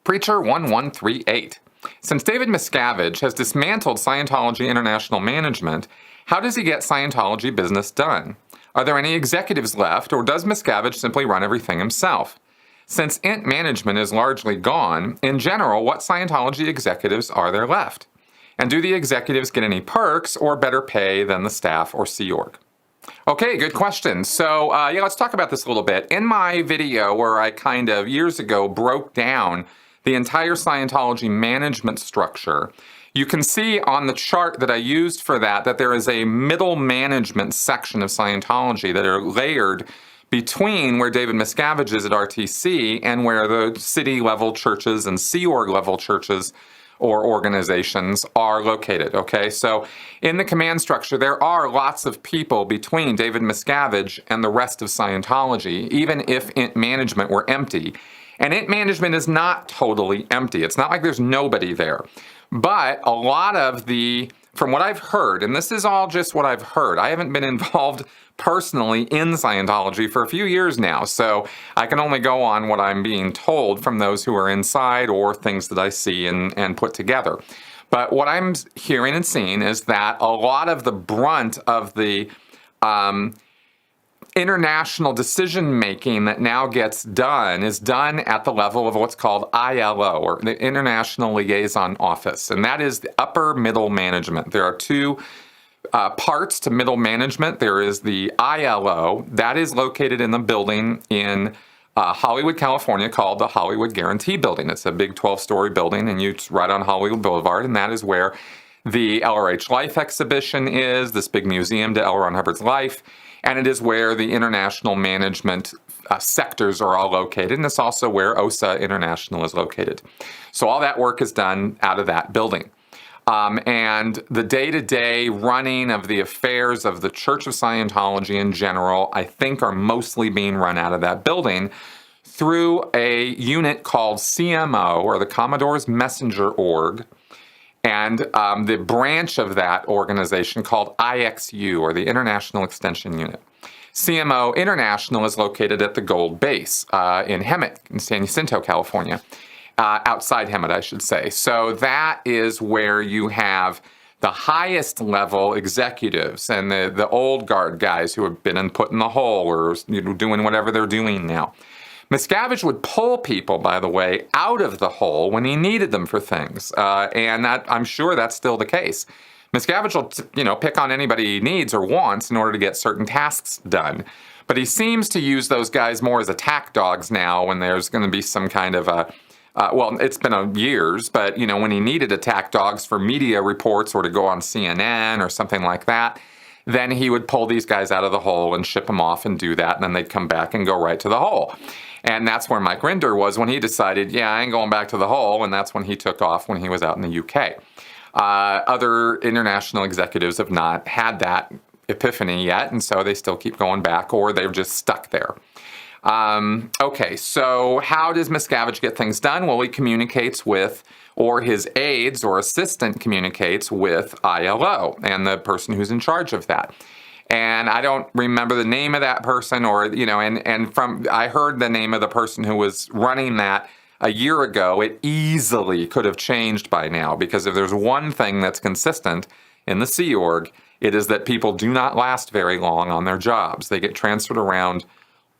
Preacher 1138. Since David Miscavige has dismantled Scientology International Management, how does he get Scientology business done? Are there any executives left, or does Miscavige simply run everything himself? Since INT management is largely gone, in general, what Scientology executives are there left? And do the executives get any perks or better pay than the staff or Sea Org? Okay, good question. So, let's talk about this a little bit. In my video where I kind of years ago broke down the entire Scientology management structure, you can see on the chart that I used for that there is a middle management section of Scientology that are layered between where David Miscavige is at RTC and where the city-level churches and Sea Org-level churches or organizations are located, okay? So in the command structure, there are lots of people between David Miscavige and the rest of Scientology, even if INT management were empty. And INT management is not totally empty. It's not like there's nobody there. But a lot of from what I've heard, and this is all just what I've heard, I haven't been involved personally in Scientology for a few years now, so I can only go on what I'm being told from those who are inside or things that I see and put together. But what I'm hearing and seeing is that a lot of the brunt of the international decision-making that now gets done is done at the level of what's called ILO, or the International Liaison Office, and that is the upper middle management. There are two parts to middle management. There is the ILO, that is located in the building in Hollywood, California, called the Hollywood Guarantee Building. It's a big 12-story building, and it's right on Hollywood Boulevard, and that is where the LRH Life exhibition is, this big museum to L. Ron Hubbard's life, and it is where the international management sectors are all located, and it's also where OSA International is located. So all that work is done out of that building. And the day-to-day running of the affairs of the Church of Scientology in general, I think, are mostly being run out of that building through a unit called CMO, or the Commodore's Messenger Org, and the branch of that organization called IXU, or the International Extension Unit. CMO International is located at the Gold Base in Hemet, in San Jacinto, California. Outside Hemet, I should say. So that is where you have the highest level executives and the old guard guys who have been put in the hole or doing whatever they're doing now. Miscavige would pull people, by the way, out of the hole when he needed them for things, and I'm sure that's still the case. Miscavige will, pick on anybody he needs or wants in order to get certain tasks done. But he seems to use those guys more as attack dogs now when there's going to be some kind of it's been years, but, when he needed attack dogs for media reports or to go on CNN or something like that, then he would pull these guys out of the hole and ship them off and do that, and then they'd come back and go right to the hole. And that's where Mike Rinder was when he decided, I ain't going back to the hole, and that's when he took off when he was out in the UK. Other international executives have not had that epiphany yet, and so they still keep going back, or they're just stuck there. Okay, so how does Miscavige get things done? Well, he communicates with, or his aides or assistant communicates with ILO and the person who's in charge of that. And I don't remember the name of that person, or, I heard the name of the person who was running that a year ago. It easily could have changed by now, because if there's one thing that's consistent in the Sea Org, it is that people do not last very long on their jobs. They get transferred around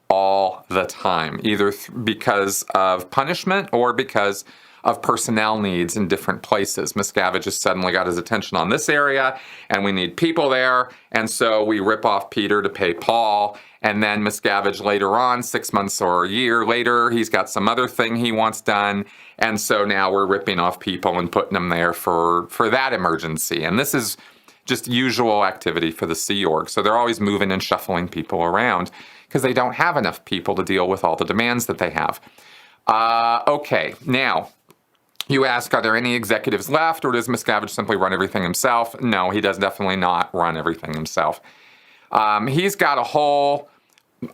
all the time, either because of punishment or because of personnel needs in different places. Miscavige has suddenly got his attention on this area, and we need people there, and so we rip off Peter to pay Paul, and then Miscavige later on, 6 months or a year later, he's got some other thing he wants done, and so now we're ripping off people and putting them there for that emergency. And this is just usual activity for the Sea Org, so they're always moving and shuffling people around, because they don't have enough people to deal with all the demands that they have. Okay, now, you ask, are there any executives left, or does Miscavige simply run everything himself? No, he does definitely not run everything himself. He's got a whole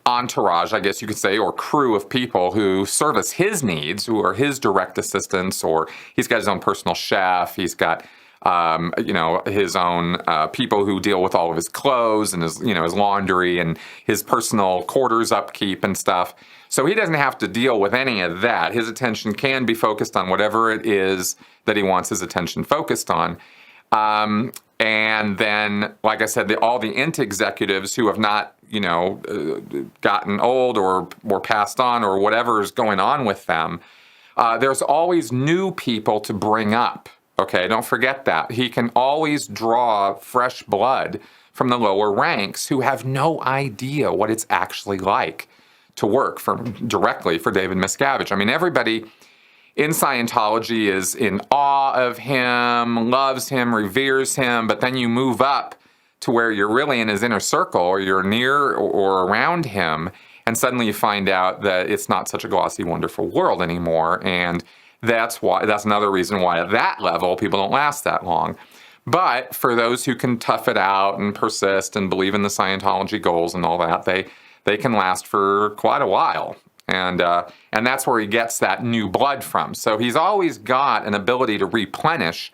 entourage, I guess you could say, or crew of people who service his needs, who are his direct assistants, or he's got his own personal chef, he's got his own people who deal with all of his clothes and his laundry and his personal quarters upkeep and stuff. So he doesn't have to deal with any of that. His attention can be focused on whatever it is that he wants his attention focused on. And then, like I said, all the int executives who have not, gotten old or passed on or whatever is going on with them, there's always new people to bring up. Okay, don't forget that. He can always draw fresh blood from the lower ranks who have no idea what it's actually like to work directly for David Miscavige. I mean, everybody in Scientology is in awe of him, loves him, reveres him, but then you move up to where you're really in his inner circle or you're near or around him, and suddenly you find out that it's not such a glossy, wonderful world anymore. And that's another reason why at that level people don't last that long. But for those who can tough it out and persist and believe in the Scientology goals and all that, they can last for quite a while. And that's where he gets that new blood from. So he's always got an ability to replenish.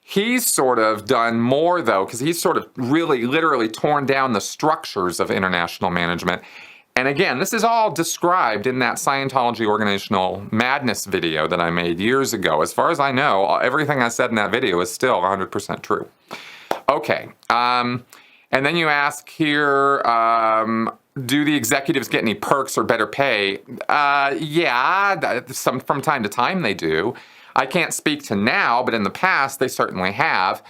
He's sort of done more, though, because he's sort of really literally torn down the structures of international management. And again, this is all described in that Scientology Organizational Madness video that I made years ago. As far as I know, everything I said in that video is still 100% true. Okay. And then you ask here, do the executives get any perks or better pay? Yeah, from time to time they do. I can't speak to now, but in the past they certainly have.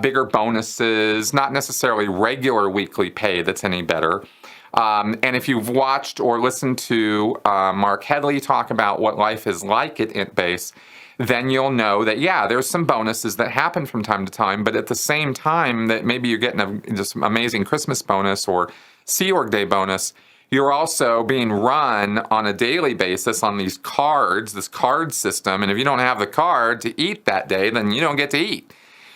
Bigger bonuses, not necessarily regular weekly pay that's any better. And if you've watched or listened to Mark Headley talk about what life is like at IntBase, then you'll know that, yeah, there's some bonuses that happen from time to time, but at the same time that maybe you're getting just amazing Christmas bonus or Sea Org Day bonus, you're also being run on a daily basis on these cards, this card system, and if you don't have the card to eat that day, then you don't get to eat.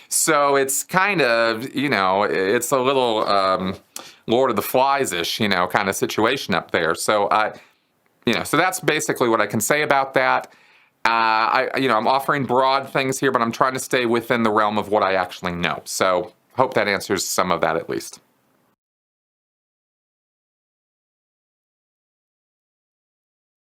So it's kind of, it's a little Lord of the Flies-ish, kind of situation up there. So, so that's basically what I can say about that. I'm offering broad things here, but I'm trying to stay within the realm of what I actually know. So hope that answers some of that at least.